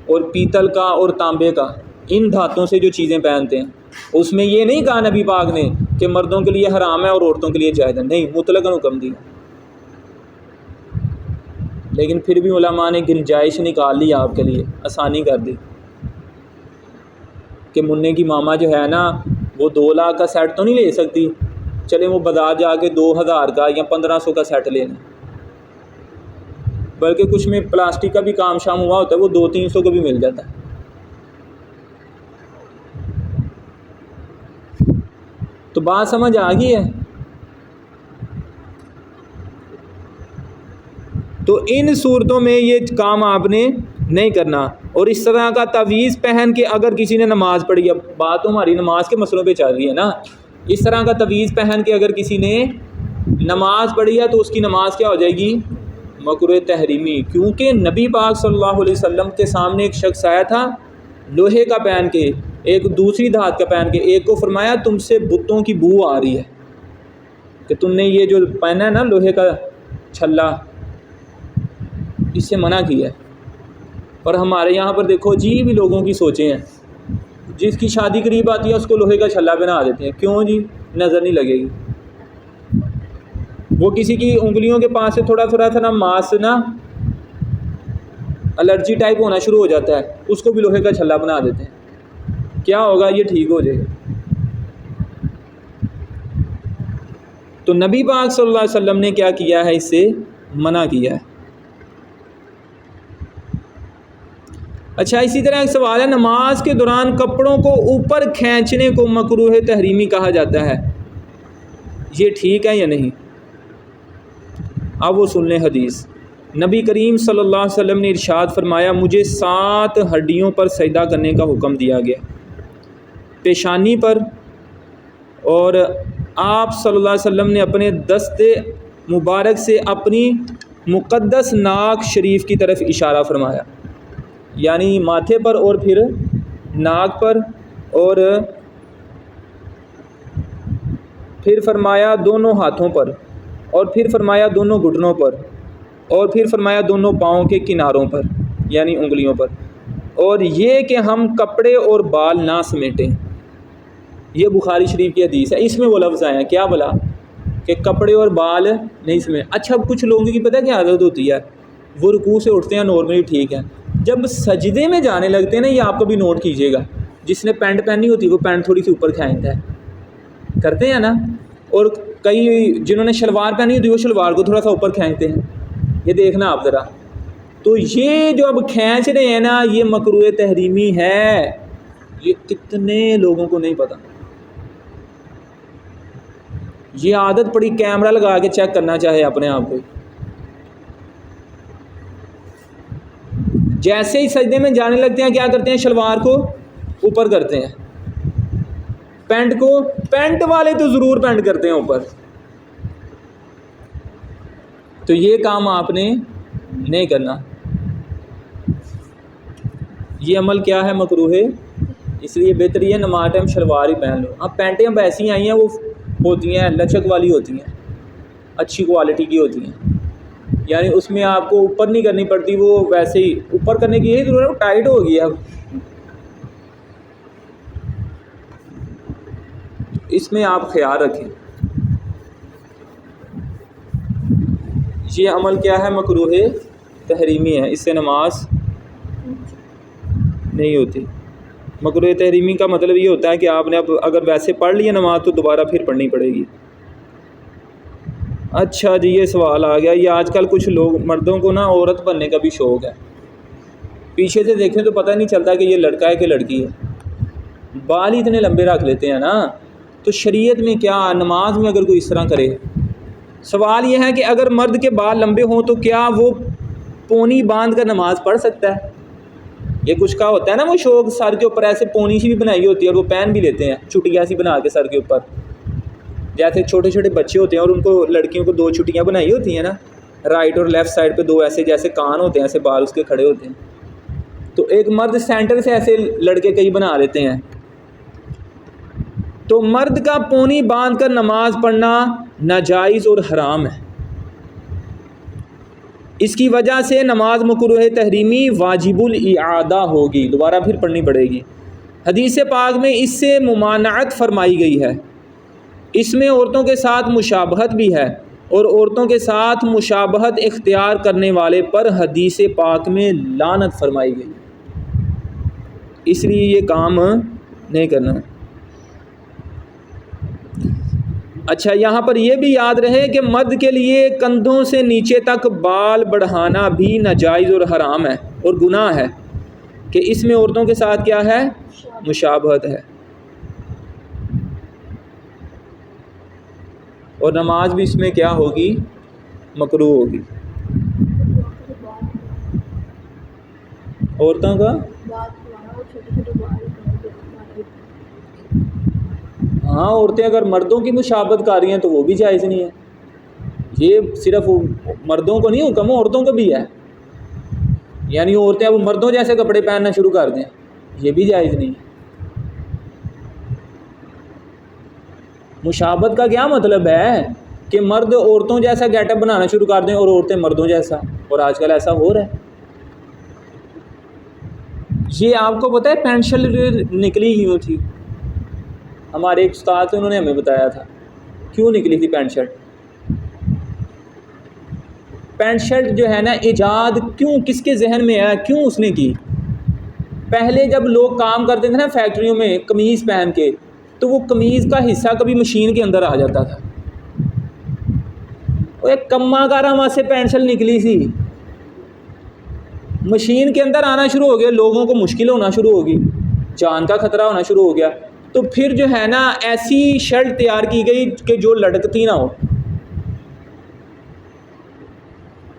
[SPEAKER 1] اور پیتل کا اور تانبے کا، ان دھاتوں سے جو چیزیں پہنتے ہیں، اس میں یہ نہیں کہا نبی پاک نے کہ مردوں کے لیے حرام ہے اور عورتوں کے لیے جائز ہے، نہیں، مطلقاً حکم دیا. لیکن پھر بھی علماء نے گنجائش نکال لی آپ کے لیے، آسانی کر دی کہ منع کی ماما جو ہے نا وہ 2 لاکھ کا سیٹ تو نہیں لے سکتی، چلیں وہ بازار جا کے 2000 کا یا 1500 کا سیٹ لے لیں. بلکہ کچھ میں پلاسٹک کا بھی کام شام ہوا ہوتا ہے، وہ 200-300 کو بھی مل جاتا ہے. تو بات سمجھ آ گئی ہے؟ تو ان صورتوں میں یہ کام آپ نے نہیں کرنا. اور اس طرح کا تعویذ پہن کے اگر کسی نے نماز پڑھی، اب بات تو ہماری نماز کے مسئلوں پہ چل رہی ہے نا، اس طرح کا تعویذ پہن کے اگر کسی نے نماز پڑھی ہے تو اس کی نماز کیا ہو جائے گی؟ مکروہ تحریمی. کیونکہ نبی پاک صلی اللہ علیہ وسلم کے سامنے ایک شخص آیا تھا لوہے کا پہن کے، ایک دوسری دھات کا پہن کے. ایک کو فرمایا تم سے بتوں کی بو آ رہی ہے کہ تم نے یہ جو پہنا ہے نا لوہے کا چھلا، اس سے منع کیا ہے. اور ہمارے یہاں پر دیکھو عجیب ہی لوگوں کی سوچیں ہیں، جس کی شادی قریب آتی ہے اس کو لوہے کا چھلا پہنا دیتے ہیں. کیوں جی؟ نظر نہیں لگے گی. وہ کسی کی انگلیوں کے پاس سے تھوڑا سا نا ماس نا الرجی ٹائپ ہونا شروع ہو جاتا ہے، اس کو بھی لوہے کا چھلا بنا دیتے ہیں. کیا ہوگا؟ یہ ٹھیک ہو جائے گا. تو نبی پاک صلی اللہ علیہ وسلم نے کیا کیا ہے؟ اس سے منع کیا ہے. اچھا، اسی طرح ایک سوال ہے، نماز کے دوران کپڑوں کو اوپر کھینچنے کو مکروہ تحریمی کہا جاتا ہے، یہ ٹھیک ہے یا نہیں؟ اب وہ سن لیں حدیث. نبی کریم صلی اللہ علیہ وسلم نے ارشاد فرمایا، مجھے 7 ہڈیوں پر سجدہ کرنے کا حکم دیا گیا، پیشانی پر، اور آپ صلی اللہ علیہ وسلم نے اپنے دست مبارک سے اپنی مقدس ناک شریف کی طرف اشارہ فرمایا، یعنی ماتھے پر اور پھر ناک پر، اور پھر فرمایا دونوں ہاتھوں پر، اور پھر فرمایا دونوں گھٹنوں پر، اور پھر فرمایا دونوں پاؤں کے کناروں پر یعنی انگلیوں پر، اور یہ کہ ہم کپڑے اور بال نہ سمیٹیں. یہ بخاری شریف کی حدیث ہے. اس میں وہ لفظ آئے ہیں کیا بلا کہ کپڑے اور بال نہیں سمیٹ. اچھا، کچھ لوگوں کی پتہ کیا عادت ہوتی ہے، وہ رکوع سے اٹھتے ہیں نارملی ٹھیک ہے، جب سجدے میں جانے لگتے ہیں نا، یہ آپ کو بھی نوٹ کیجیے گا، جس نے پینٹ پہنی ہوتی ہے وہ پینٹ تھوڑی سی اوپر کھینچتا ہے، کرتے ہیں نا، اور کئی جنہوں نے شلوار پہنی ہوتی ہے وہ شلوار کو تھوڑا سا اوپر کھینچتے ہیں. یہ دیکھنا آپ ذرا. تو یہ جو اب کھینچ رہے ہیں نا، یہ مکروہ تحریمی ہے. یہ کتنے لوگوں کو نہیں پتہ. یہ عادت پڑی کیمرہ لگا کے چیک کرنا چاہے اپنے آپ کو. جیسے ہی سجدے میں جانے لگتے ہیں کیا کرتے ہیں؟ شلوار کو اوپر کرتے ہیں، پینٹ کو، پینٹ والے تو ضرور پینٹ کرتے ہیں اوپر. تو یہ کام آپ نے نہیں کرنا. یہ عمل کیا ہے؟ مکروہ ہے. اس لیے بہتر یہ نماز ٹائم شلوار ہی پہن لو. اب پینٹیں اب ایسی آئی ہیں، وہ ہوتی ہیں لچک والی ہوتی ہیں، اچھی کوالٹی کی ہوتی ہیں، یعنی اس میں آپ کو اوپر نہیں کرنی پڑتی، وہ ویسے ہی اوپر کرنے کی یہی ضرورت ہے، وہ ٹائٹ ہو گئی ہے. اب اس میں آپ خیال رکھیں. یہ عمل کیا ہے؟ مکروہ تحریمی ہے. اس سے نماز نہیں ہوتی. مکروہ تحریمی کا مطلب یہ ہوتا ہے کہ آپ نے اب اگر ویسے پڑھ لی نماز تو دوبارہ پھر پڑھنی پڑے گی. اچھا جی، یہ سوال آ گیا، یہ آج کل کچھ لوگ مردوں کو نا عورت بننے کا بھی شوق ہے، پیچھے سے دیکھیں تو پتہ نہیں چلتا کہ یہ لڑکا ہے کہ لڑکی ہے، بال ہی اتنے لمبے رکھ لیتے ہیں نا، تو شریعت میں کیا، نماز میں اگر کوئی اس طرح کرے، سوال یہ ہے کہ اگر مرد کے بال لمبے ہوں تو کیا وہ پونی باندھ کر نماز پڑھ سکتا ہے؟ یہ کچھ کا ہوتا ہے نا وہ شوق، سر کے اوپر ایسے پونی سی بھی بنائی ہوتی ہے اور وہ پہن بھی لیتے ہیں چھٹیاں سی بنا کے سر کے اوپر، جیسے چھوٹے چھوٹے بچے ہوتے ہیں اور ان کو لڑکیوں کو 2 چھٹیاں بنائی ہوتی ہیں نا، رائٹ اور لیفٹ سائڈ پہ 2 ایسے جیسے کان ہوتے ہیں، ایسے بال اس کے کھڑے ہوتے ہیں، تو ایک مرد سینٹر سے ایسے لڑکے کئی بنا لیتے ہیں، تو مرد کا پونی باندھ کر نماز پڑھنا ناجائز اور حرام ہے، اس کی وجہ سے نماز مکروہ تحریمی واجب الاعادہ ہوگی، دوبارہ پھر پڑھنی پڑے گی۔ حدیث پاک میں اس سے ممانعت فرمائی گئی ہے، اس میں عورتوں کے ساتھ مشابہت بھی ہے، اور عورتوں کے ساتھ مشابہت اختیار کرنے والے پر حدیث پاک میں لعنت فرمائی گئی، اس لیے یہ کام نہیں کرنا۔ اچھا، یہاں پر یہ بھی یاد رہے کہ مرد کے لیے کندھوں سے نیچے تک بال بڑھانا بھی ناجائز اور حرام ہے اور گناہ ہے، کہ اس میں عورتوں کے ساتھ کیا ہے، مشابہت ہے، اور نماز بھی اس میں کیا ہوگی، مکروہ ہوگی۔ عورتوں کا ہاں، عورتیں اگر مردوں کی مشابہت کر رہی ہیں تو وہ بھی جائز نہیں ہے، یہ صرف مردوں کو نہیں حکم، عورتوں کو بھی ہے، یعنی عورتیں اب مردوں جیسے کپڑے پہننا شروع کر دیں، یہ بھی جائز نہیں ہے۔ مشابہت کا کیا مطلب ہے کہ مرد عورتوں جیسا گیٹ اپ بنانا شروع کر دیں اور عورتیں مردوں جیسا، اور آج کل ایسا ہو رہا ہے۔ یہ آپ کو پتہ ہے پینٹ شرٹ نکلی کیوں تھی؟ ہمارے ایک استاد تھے، انہوں نے ہمیں بتایا تھا کیوں نکلی تھی پینٹ شرٹ۔ پینٹ شرٹ جو ہے نا، ایجاد کیوں، کس کے ذہن میں آیا، کیوں اس نے کی؟ پہلے جب لوگ کام کرتے تھے نا فیکٹریوں میں قمیض پہن کے، تو وہ قمیض کا حصہ کبھی مشین کے اندر آ جاتا تھا، وہ ایک کما کارا وہاں سے پینٹ شرٹ نکلی سی، مشین کے اندر آنا شروع ہو گیا، لوگوں کو مشکل ہونا شروع ہوگی، جان کا خطرہ ہونا شروع ہو گیا، تو پھر جو ہے نا ایسی شرٹ تیار کی گئی کہ جو لٹکتی نہ ہو،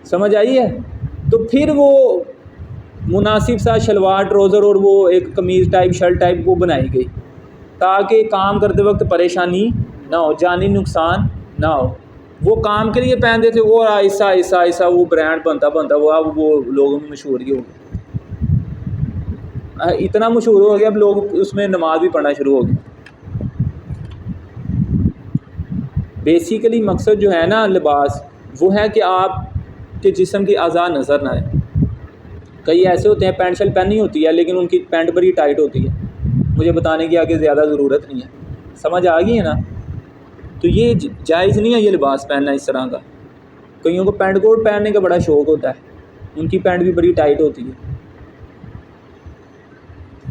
[SPEAKER 1] سمجھ آئی ہے؟ تو پھر وہ مناسب سا شلوار ٹروزر اور وہ ایک قمیض ٹائپ شرٹ ٹائپ وہ بنائی گئی تاکہ کام کرتے وقت پریشانی نہ ہو، جانی نقصان نہ ہو۔ وہ کام کے لیے پہنتے تھے، وہ آہستہ آہستہ آہستہ وہ برانڈ بنتا وہ اب وہ لوگوں میں مشہور ہی ہو گیا، اتنا مشہور ہو گیا اب لوگ اس میں نماز بھی پڑھنا شروع ہو گئے۔ بیسیکلی مقصد جو ہے نا لباس، وہ ہے کہ آپ کے جسم کی اعضاء نظر نہ آئے۔ کئی ایسے ہوتے ہیں پینٹ شرٹ پہنی ہوتی ہے لیکن ان کی پینٹ بڑی ٹائٹ ہوتی ہے، مجھے بتانے کی آگے زیادہ ضرورت نہیں ہے، سمجھ آ گئی ہے نا؟ تو یہ جائز نہیں ہے یہ لباس پہننا اس طرح کا۔ کئیوں کو پینٹ کوٹ پہننے کا بڑا شوق ہوتا ہے، ان کی پینٹ بھی بڑی ٹائٹ ہوتی ہے،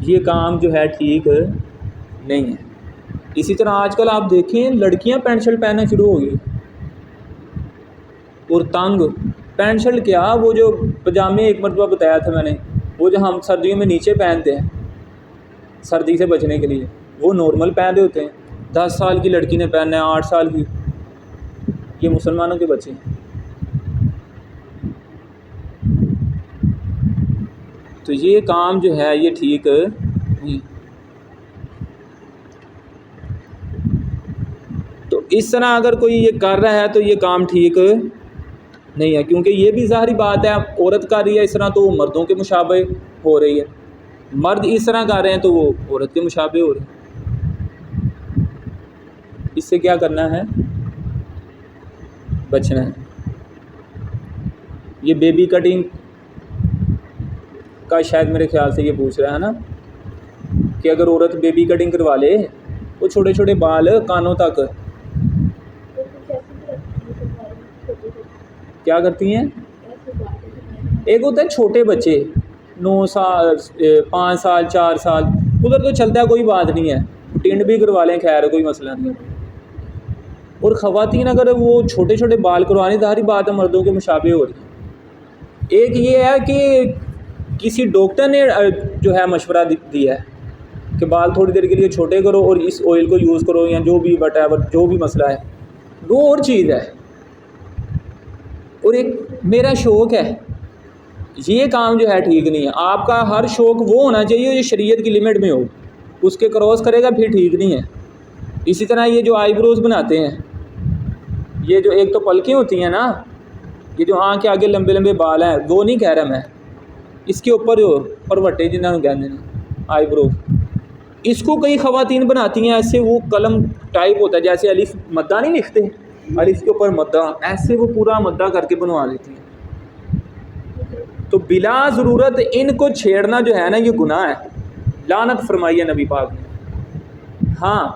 [SPEAKER 1] یہ کام جو ہے ٹھیک نہیں ہے۔ اسی طرح آج کل آپ دیکھیں لڑکیاں پینٹ شرٹ پہننا شروع ہو گئی، اور تنگ پینٹ شرٹ کیا، وہ جو پجامے ایک مرتبہ بتایا تھا میں نے، وہ جو ہم سردیوں میں نیچے پہنتے ہیں سردی سے بچنے کے لیے، وہ نارمل پہنتے ہوتے ہیں، 10 سال کی لڑکی نے پہننا ہے، 8 سال کی، یہ مسلمانوں کے بچے ہیں۔ تو یہ کام جو ہے یہ ٹھیک نہیں۔ تو اس طرح اگر کوئی یہ کر رہا ہے تو یہ کام ٹھیک نہیں ہے، کیونکہ یہ بھی ظاہری بات ہے، عورت کر رہی ہے اس طرح تو وہ مردوں کے مشابہ ہو رہی ہے، مرد اس طرح کر رہے ہیں تو وہ عورت کے مشابہ ہو رہے ہیں۔ اس سے کیا کرنا ہے، بچنا ہے۔ یہ بیبی کٹنگ کا شاید میرے خیال سے یہ پوچھ رہا ہے نا، کہ اگر عورت بیبی کٹنگ کروا لے، وہ چھوٹے چھوٹے بال کانوں تک، کیا کرتی ہیں؟ ایک ہوتا ہے چھوٹے بچے 9 سال 5 سال 4 سال، ادھر تو چلتا ہے کوئی بات نہیں ہے، ٹنڈ بھی کروا لیں، خیر کوئی مسئلہ نہیں ہے۔ اور خواتین اگر وہ چھوٹے چھوٹے بال کروانے ظاہری بات ہے مردوں کے مشابہ ہو رہی ہیں۔ ایک یہ ہے کہ کسی ڈاکٹر نے جو ہے مشورہ دیا ہے کہ بال تھوڑی دیر کے لیے چھوٹے کرو اور اس آئل کو یوز کرو یا جو بھی وٹ ایور جو بھی مسئلہ ہے، وہ اور چیز ہے۔ اور ایک میرا شوق ہے، یہ کام جو ہے ٹھیک نہیں ہے۔ آپ کا ہر شوق وہ ہونا چاہیے جو شریعت کی لمٹ میں ہو، اس کے کراس کرے گا پھر ٹھیک نہیں ہے۔ اسی طرح یہ جو آئی بروز بناتے ہیں، یہ جو ایک تو پلکیں ہوتی ہیں نا، یہ جو آنکھ کے آگے لمبے لمبے بال ہیں، وہ نہیں کہہ رہا میں، اس کے اوپر جو پروٹے جنہوں کہتے ہیں آئی برو، اس کو کئی خواتین بناتی ہیں ایسے، وہ قلم ٹائپ ہوتا ہے جیسے الف مدہ نہیں لکھتے، الف کے اوپر مدہ، ایسے وہ پورا مدہ کر کے بنوا لیتی ہیں۔ تو بلا ضرورت ان کو چھیڑنا جو ہے نا یہ گناہ ہے، لعنت فرمائی ہے نبی پاک نے۔ ہاں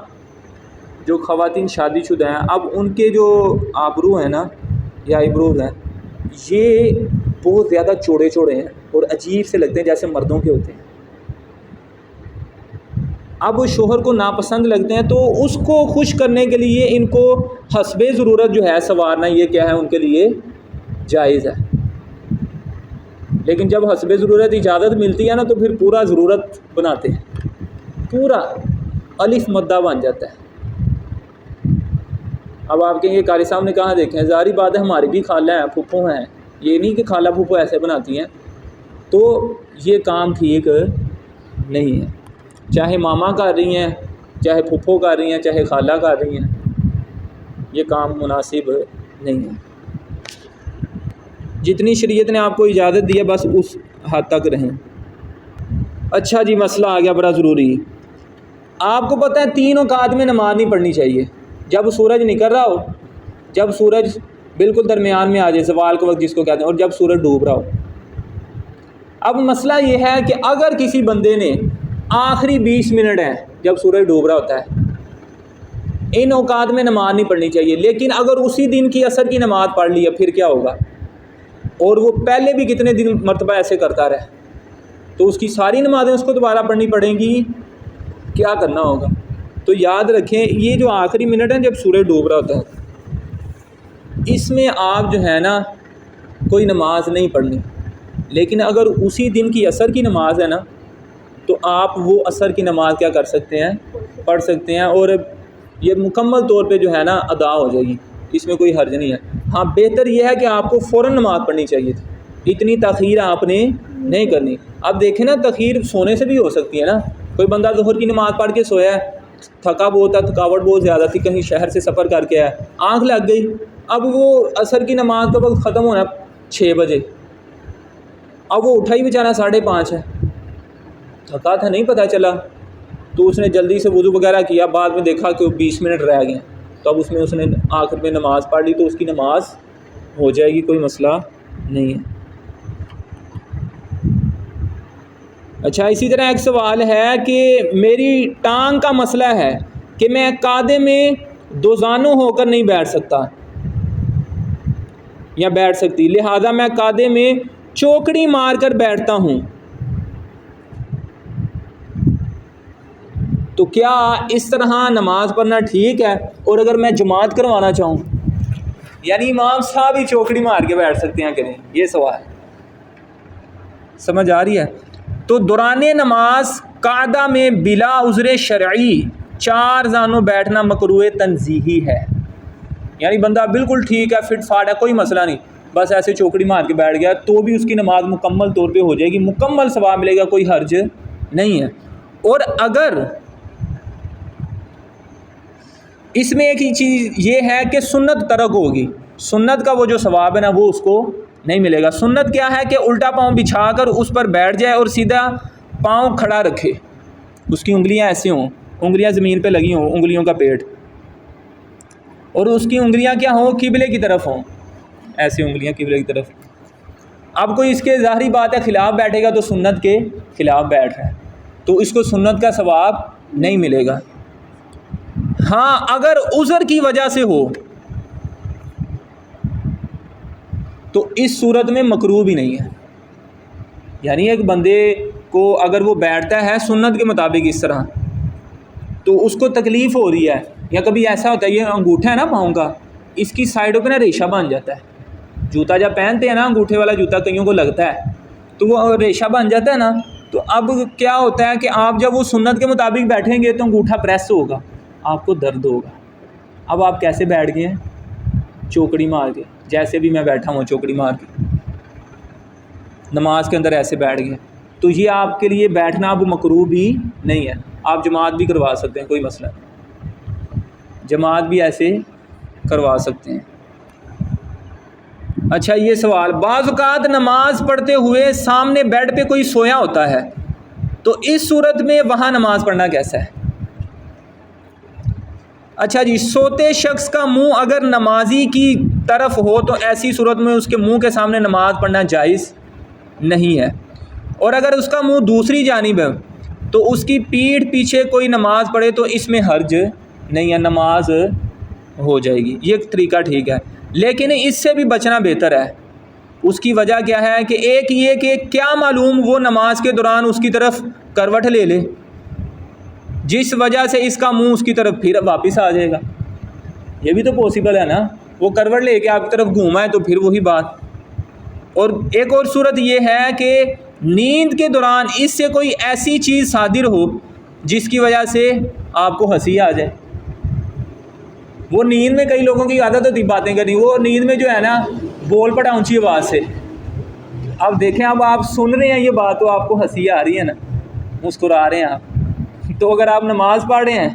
[SPEAKER 1] جو خواتین شادی شدہ ہیں، اب ان کے جو آبرو ہیں نا یا آئیبروز ہیں، یہ بہت زیادہ چوڑے چوڑے ہیں اور عجیب سے لگتے ہیں جیسے مردوں کے ہوتے ہیں۔ اب شوہر کو ناپسند لگتے ہیں تو اس کو خوش کرنے کے لیے ان کو حسب ضرورت جو ہے سنوارنا، یہ کیا ہے ان کے لیے جائز ہے۔ لیکن جب حسب ضرورت اجازت ملتی ہے نا تو پھر پورا ضرورت بناتے ہیں، پورا الف مدہ بن جاتا ہے۔ اب آپ کہیں گے قاری صاحب نے کہاں دیکھیں، ظاہری بات ہے ہماری بھی خالہ ہیں پھپھو ہیں، یہ نہیں کہ خالہ پھپھو ایسے بناتی ہیں، تو یہ کام ٹھیک نہیں ہے۔ چاہے ماما کر رہی ہیں، چاہے پھپھو کر رہی ہیں، چاہے خالہ کر رہی ہیں، یہ کام مناسب نہیں ہے۔ جتنی شریعت نے آپ کو اجازت دی ہے بس اس حد تک رہیں۔ اچھا جی، مسئلہ آ گیا بڑا ضروری۔ آپ کو پتہ ہے 3 اوقات میں نماز نہیں پڑھنی چاہیے، جب سورج نکل رہا ہو، جب سورج بالکل درمیان میں آ جائے، زوال کے وقت جس کو کہتے ہیں، اور جب سورج ڈوب رہا ہو۔ اب مسئلہ یہ ہے کہ اگر کسی بندے نے آخری 20 منٹ ہیں جب سورج ڈوب رہا ہوتا ہے، ان اوقات میں نماز نہیں پڑھنی چاہیے، لیکن اگر اسی دن کی عصر کی نماز پڑھ لی ہے پھر کیا ہوگا؟ اور وہ پہلے بھی کتنے دن مرتبہ ایسے کرتا رہے، تو اس کی ساری نمازیں اس کو دوبارہ پڑھنی پڑیں گی، کیا کرنا ہوگا؟ تو یاد رکھیں یہ جو آخری منٹ ہیں جب سورج ڈوب رہا ہوتا ہے، اس میں آپ جو ہے نا کوئی نماز نہیں پڑھنی، لیکن اگر اسی دن کی عصر کی نماز ہے نا تو آپ وہ عصر کی نماز کیا کر سکتے ہیں؟ پڑھ سکتے ہیں، اور یہ مکمل طور پہ جو ہے نا ادا ہو جائے گی، اس میں کوئی حرج نہیں ہے۔ ہاں بہتر یہ ہے کہ آپ کو فوراً نماز پڑھنی چاہیے تھی، اتنی تاخیر آپ نے نہیں کرنی۔ اب دیکھیں نا تاخیر سونے سے بھی ہو سکتی ہے نا، کوئی بندہ ظہر کی نماز پڑھ کے سویا ہے، تھکا بہت ہے، تھکاوٹ بہت زیادہ تھی، کہیں شہر سے سفر کر کے آیا، آنکھ لگ گئی، اب وہ عصر کی نماز کا وقت ختم ہونا 6 بجے، اب وہ اٹھا ہی بیچارہ 5:30 ہے، تھکا تھا نہیں پتہ چلا، تو اس نے جلدی سے وضو وغیرہ کیا، بعد میں دیکھا کہ 20 منٹ رہ گئے، تو اب اس نے آخر میں نماز پڑھ لی، تو اس کی نماز ہو جائے گی، کوئی مسئلہ نہیں ہے۔ اچھا، اسی طرح ایک سوال ہے کہ میری ٹانگ کا مسئلہ ہے کہ میں قعدے میں دوزانوں ہو کر نہیں بیٹھ سکتا یا بیٹھ سکتی، لہذا میں قعدے میں چوکڑی مار کر بیٹھتا ہوں، تو کیا اس طرح نماز پڑھنا ٹھیک ہے؟ اور اگر میں جماعت کروانا چاہوں، یعنی امام صاحب ہی چوکڑی مار کے بیٹھ سکتے ہیں کہ نہیں؟ یہ سوال سمجھ آ رہی ہے؟ تو دوران نماز قعدہ میں بلا عذر شرعی 4 زانوں بیٹھنا مکروہ تنزیہی ہے، یعنی بندہ بالکل ٹھیک ہے، فٹ فاٹ ہے، کوئی مسئلہ نہیں، بس ایسے چوکڑی مار کے بیٹھ گیا تو بھی اس کی نماز مکمل طور پہ ہو جائے گی، مکمل ثواب ملے گا، کوئی حرج نہیں ہے۔ اور اگر اس میں ایک ہی چیز یہ ہے کہ سنت ترک ہوگی، سنت کا وہ جو ثواب ہے نا وہ اس کو نہیں ملے گا۔ سنت کیا ہے کہ الٹا پاؤں بچھا کر اس پر بیٹھ جائے اور سیدھا پاؤں کھڑا رکھے، اس کی انگلیاں ایسے ہوں، انگلیاں زمین پہ لگی ہوں، انگلیوں کا پیٹ، اور اس کی انگلیاں کیا ہوں؟ قبلے کی طرف ہوں، ایسی انگلیاں قبلے کی طرف۔ اب کوئی اس کے ظاہری بات ہے خلاف بیٹھے گا تو سنت کے خلاف بیٹھ رہا ہے، تو اس کو سنت کا ثواب نہیں ملے گا۔ ہاں اگر عذر کی وجہ سے ہو تو اس صورت میں مکروہ بھی نہیں ہے، یعنی ایک بندے کو اگر وہ بیٹھتا ہے سنت کے مطابق اس طرح، تو اس کو تکلیف ہو رہی ہے، یا کبھی ایسا ہوتا ہے یہ انگوٹھا ہے نا پاؤں کا، اس کی سائڈوں پہ نا ریشہ بن جاتا ہے، جوتا جب پہنتے ہیں نا انگوٹھے والا جوتا کئیوں کو لگتا ہے تو وہ ریشہ بن جاتا ہے نا، تو اب کیا ہوتا ہے کہ آپ جب وہ سنت کے مطابق بیٹھیں گے تو انگوٹھا پریس ہوگا، آپ کو درد ہوگا۔ اب آپ کیسے بیٹھ گئے ہیں؟ چوکڑی مار کے، جیسے بھی میں بیٹھا ہوں چوکڑی مار کے نماز کے اندر ایسے بیٹھ گئے، تو یہ آپ کے لیے بیٹھنا اب مکروہ بھی نہیں ہے، آپ جماعت بھی کروا سکتے ہیں، کوئی مسئلہ نہیں، جماعت بھی ایسے کروا سکتے ہیں۔ اچھا یہ سوال، بعض اوقات نماز پڑھتے ہوئے سامنے بیڈ پہ کوئی سویا ہوتا ہے تو اس صورت میں وہاں نماز پڑھنا کیسا ہے؟ اچھا جی، سوتے شخص کا منہ اگر نمازی کی طرف ہو تو ایسی صورت میں اس کے منہ کے سامنے نماز پڑھنا جائز نہیں ہے، اور اگر اس کا منہ دوسری جانب ہے تو اس کی پیٹھ پیچھے کوئی نماز پڑھے تو اس میں حرج نہیں ہے، نماز ہو جائے گی، یہ طریقہ ٹھیک ہے، لیکن اس سے بھی بچنا بہتر ہے۔ اس کی وجہ کیا ہے کہ ایک یہ کہ کیا معلوم وہ نماز کے دوران اس کی طرف کروٹ لے لے جس وجہ سے اس کا منہ اس کی طرف پھر واپس آ جائے گا، یہ بھی تو پاسبل ہے نا، وہ کروٹ لے کے آپ کی طرف گھوما ہے تو پھر وہی بات۔ اور ایک اور صورت یہ ہے کہ نیند کے دوران اس سے کوئی ایسی چیز صادر ہو جس کی وجہ سے آپ کو ہنسی آ جائے۔ وہ نیند میں کئی لوگوں کی عادت ہوتی باتیں کرنی، وہ نیند میں جو ہے نا بول پڑا اونچی آواز سے، اب دیکھیں اب آپ سن رہے ہیں یہ بات تو آپ کو ہنسی آ رہی ہے نا، مسکرا رہے ہیں آپ، تو اگر آپ نماز پڑھ رہے ہیں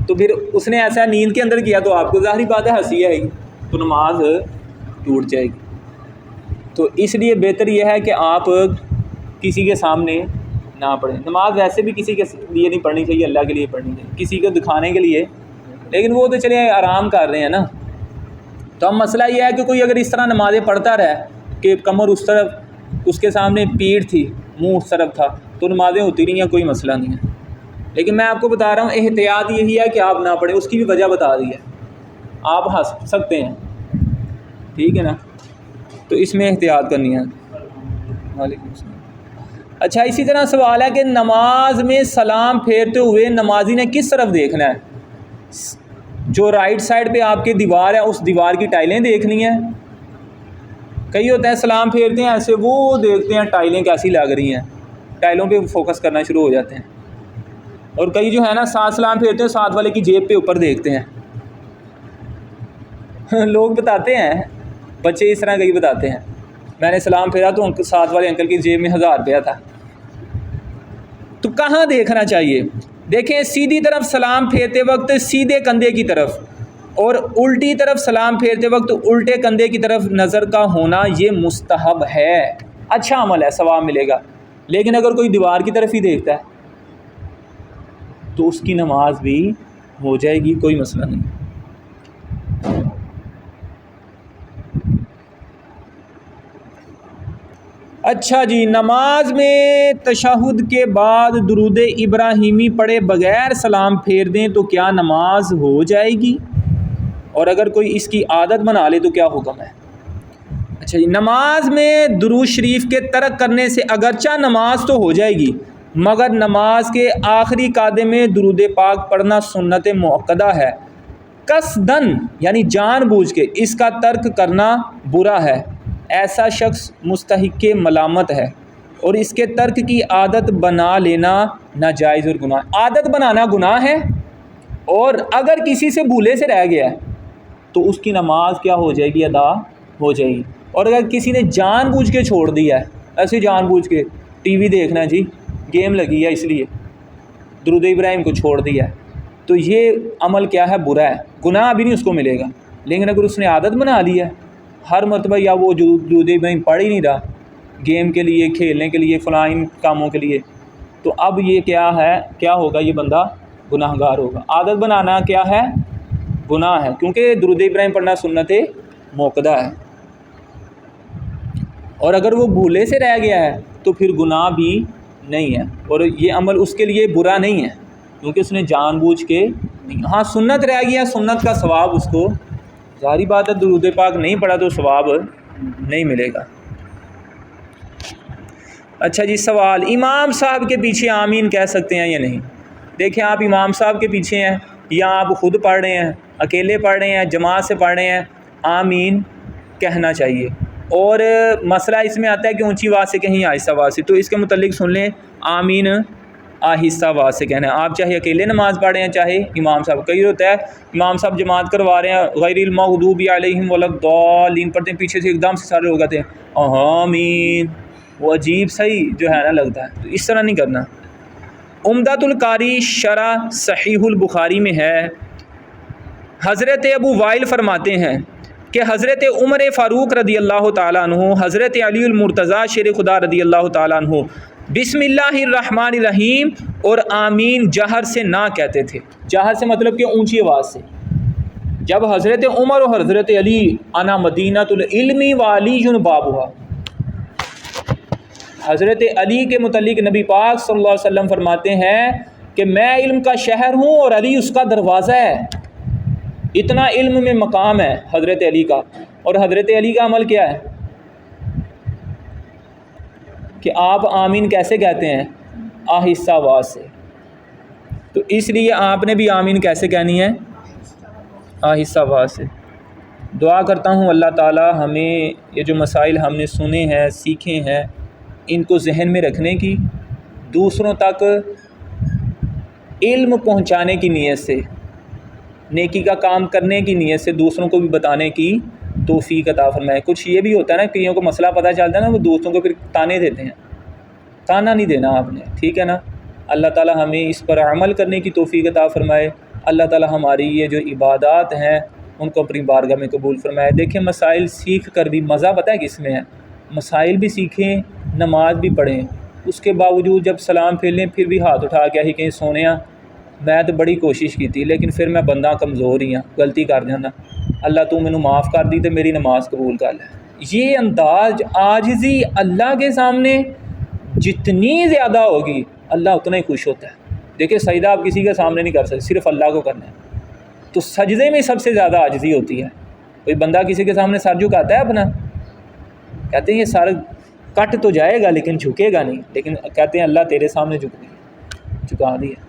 [SPEAKER 1] تو پھر اس نے ایسا نیند کے اندر کیا تو آپ کو ظاہری بات ہے ہنسی آئے گی، تو نماز ٹوٹ جائے گی۔ تو اس لیے بہتر یہ ہے کہ آپ کسی کے سامنے نہ پڑھیں، نماز ویسے بھی کسی کے لیے نہیں پڑھنی چاہیے، اللہ کے لیے پڑھنی چاہیے، کسی کو دکھانے کے لیے، لیکن وہ تو چلے آرام کر رہے ہیں نا۔ تو اب مسئلہ یہ ہے کہ کوئی اگر اس طرح نمازیں پڑھتا رہے کہ کمر اس طرف، اس کے سامنے پیٹھ تھی، منہ اس طرف تھا، تو نمازیں ہوتی نہیں ہیں، کوئی مسئلہ نہیں ہے، لیکن میں آپ کو بتا رہا ہوں احتیاط یہی ہے کہ آپ نہ پڑھیں، اس کی بھی وجہ بتا دی ہے، آپ ہنس سکتے ہیں، ٹھیک ہے نا، تو اس میں احتیاط کرنی ہے۔ وعلیکم السلام۔ اچھا اسی طرح سوال ہے کہ نماز میں سلام پھیرتے ہوئے نمازی نے کس طرف دیکھنا ہے؟ جو رائٹ سائڈ پہ آپ کی دیوار ہے اس دیوار کی ٹائلیں دیکھنی ہیں، کئی ہوتا ہے سلام پھیرتے ہیں ایسے وہ دیکھتے ہیں ٹائلیں کیسی لگ رہی ہیں، ٹائلوں پہ فوکس کرنا شروع ہو جاتے ہیں، اور کئی جو ہے نا ساتھ سلام پھیرتے ہیں ساتھ والے کی جیب پہ اوپر دیکھتے ہیں، لوگ بتاتے ہیں، بچے اس طرح کئی بتاتے ہیں، میں نے سلام پھیرا تو ساتھ والے انکل کی جیب میں 1000 روپیہ تھا۔ تو کہاں دیکھنا چاہیے؟ دیکھیں سیدھی طرف سلام پھیرتے وقت سیدھے کندھے کی طرف، اور الٹی طرف سلام پھیرتے وقت الٹے کندھے کی طرف نظر کا ہونا یہ مستحب ہے، اچھا عمل ہے، ثواب ملے گا۔ لیکن اگر کوئی دیوار کی طرف ہی دیکھتا ہے تو اس کی نماز بھی ہو جائے گی، کوئی مسئلہ نہیں۔ اچھا جی، نماز میں تشہد کے بعد درود ابراہیمی پڑھے بغیر سلام پھیر دیں تو کیا نماز ہو جائے گی؟ اور اگر کوئی اس کی عادت بنا لے تو کیا حکم ہے؟ اچھا جی، نماز میں درود شریف کے ترک کرنے سے اگرچہ نماز تو ہو جائے گی مگر نماز کے آخری قاعدے میں درود پاک پڑھنا سنت مؤکدہ ہے، قصدن یعنی جان بوجھ کے اس کا ترک کرنا برا ہے، ایسا شخص مستحق ملامت ہے، اور اس کے ترک کی عادت بنا لینا ناجائز اور گناہ۔ عادت بنانا گناہ ہے، اور اگر کسی سے بھولے سے رہ گیا ہے تو اس کی نماز کیا ہو جائے گی؟ ادا ہو جائے گی۔ اور اگر کسی نے جان بوجھ کے چھوڑ دیا ہے، ایسے جان بوجھ کے ٹی وی دیکھنا ہے جی، گیم لگی ہے اس لیے درود ابراہیم کو چھوڑ دیا ہے، تو یہ عمل کیا ہے؟ برا ہے، گناہ ابھی نہیں اس کو ملے گا، لیکن اگر اس نے عادت بنا لی ہے ہر مرتبہ یا وہ درود ابراہیم پڑھ ہی نہیں رہا گیم کے لیے، کھیلنے کے لیے، فلاں کاموں کے لیے، تو اب یہ کیا ہے، کیا ہوگا؟ یہ بندہ گناہ گار ہوگا۔ عادت بنانا کیا ہے؟ گناہ ہے، کیونکہ درود ابراہیم پڑھنا سنت موقدہ ہے، اور اگر وہ بھولے سے رہ گیا ہے تو پھر گناہ بھی نہیں ہے، اور یہ عمل اس کے لیے برا نہیں ہے کیونکہ اس نے جان بوجھ کے نہیں۔ ہاں سنت رہ گیا، سنت کا ثواب اس کو، ظاہری بات ہے درود پاک نہیں پڑھا تو ثواب نہیں ملے گا۔ اچھا جی، سوال، امام صاحب کے پیچھے آمین کہہ سکتے ہیں یا نہیں؟ دیکھیں آپ امام صاحب کے پیچھے ہیں یا آپ خود پڑھ رہے ہیں، اکیلے پڑھ رہے ہیں، جماعت سے پڑھ رہے ہیں، آمین کہنا چاہیے۔ اور مسئلہ اس میں آتا ہے کہ اونچی آواز سے کہیں آہستہ آواز سے، تو اس کے متعلق سن لیں، آمین آہستہ آواز سے کہنا ہے۔ آپ چاہے اکیلے نماز پڑھ رہے ہیں، چاہے امام صاحب، کئی ہوتا ہے امام صاحب جماعت کروا رہے ہیں، غیر المغضوب علیہم ولا الضالین پڑھتے ہیں، پیچھے سے ایک دم سے سارے لوگ آتے ہیں آمین، وہ عجیب صحیح جو ہے نا لگتا ہے، تو اس طرح نہیں کرنا۔ عمدۃ القاری شرح صحیح البخاری میں ہے، حضرت ابو وائل فرماتے ہیں کہ حضرت عمر فاروق رضی اللہ تعالیٰ عنہ، حضرت علی المرتضیٰ شیر خدا رضی اللہ تعالیٰ عنہ بسم اللہ الرحمن الرحیم اور آمین جہر سے نہ کہتے تھے۔ جہر سے مطلب کہ اونچی آواز سے۔ جب حضرت عمر اور حضرت علی انا مدینۃ العلم وعلی بابھا، حضرت علی کے متعلق نبی پاک صلی اللہ علیہ وسلم فرماتے ہیں کہ میں علم کا شہر ہوں اور علی اس کا دروازہ ہے۔ اتنا علم میں مقام ہے حضرت علی کا، اور حضرت علی کا عمل کیا ہے کہ آپ آمین کیسے کہتے ہیں؟ آہستہ آواز سے۔ تو اس لیے آپ نے بھی آمین کیسے کہنی ہے؟ آہستہ آواز سے۔ دعا کرتا ہوں اللہ تعالی ہمیں یہ جو مسائل ہم نے سنے ہیں، سیکھے ہیں، ان کو ذہن میں رکھنے کی، دوسروں تک علم پہنچانے کی نیت سے، نیکی کا کام کرنے کی نیت سے دوسروں کو بھی بتانے کی توفیق عطا فرمائے۔ کچھ یہ بھی ہوتا ہے نا، کئیوں کو مسئلہ پتہ چلتا ہے نا، وہ دوستوں کو پھر تانے دیتے ہیں، تانا نہیں دینا آپ نے، ٹھیک ہے نا۔ اللہ تعالی ہمیں اس پر عمل کرنے کی توفیق عطا فرمائے۔ اللہ تعالی ہماری یہ جو عبادات ہیں ان کو اپنی بارگاہ میں قبول فرمائے۔ دیکھیں مسائل سیکھ کر بھی مزہ پتہ ہے کس میں ہے؟ مسائل بھی سیکھیں، نماز بھی پڑھیں، اس کے باوجود جب سلام پھیر لیں پھر بھی ہاتھ اٹھا کے ہی کہیں سونے ہیں، میں تو بڑی کوشش کی تھی لیکن پھر میں بندہ کمزور ہی ہوں، غلطی کر جانا، اللہ تو مینوں معاف کر دی تو میری نماز قبول کر لے۔ یہ انداز عاجزی اللہ کے سامنے جتنی زیادہ ہوگی اللہ اتنا ہی خوش ہوتا ہے۔ دیکھیں سجدہ آپ کسی کے سامنے نہیں کر سکتے، صرف اللہ کو کرنا ہے، تو سجدے میں سب سے زیادہ عاجزی ہوتی ہے۔ کوئی بندہ کسی کے سامنے سر جھکاتا ہے اپنا، کہتے ہیں یہ سر کٹ تو جائے گا لیکن جھکے گا نہیں، لیکن کہتے ہیں اللہ تیرے سامنے جھکا دیا۔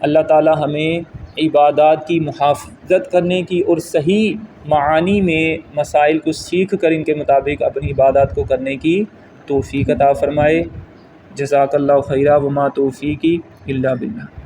[SPEAKER 1] اللہ تعالی ہمیں عبادات کی محافظت کرنے کی اور صحیح معانی میں مسائل کو سیکھ کر ان کے مطابق اپنی عبادات کو کرنے کی توفیق عطا فرمائے۔ جزاک اللہ خیرا وما توفیقی الا باللہ۔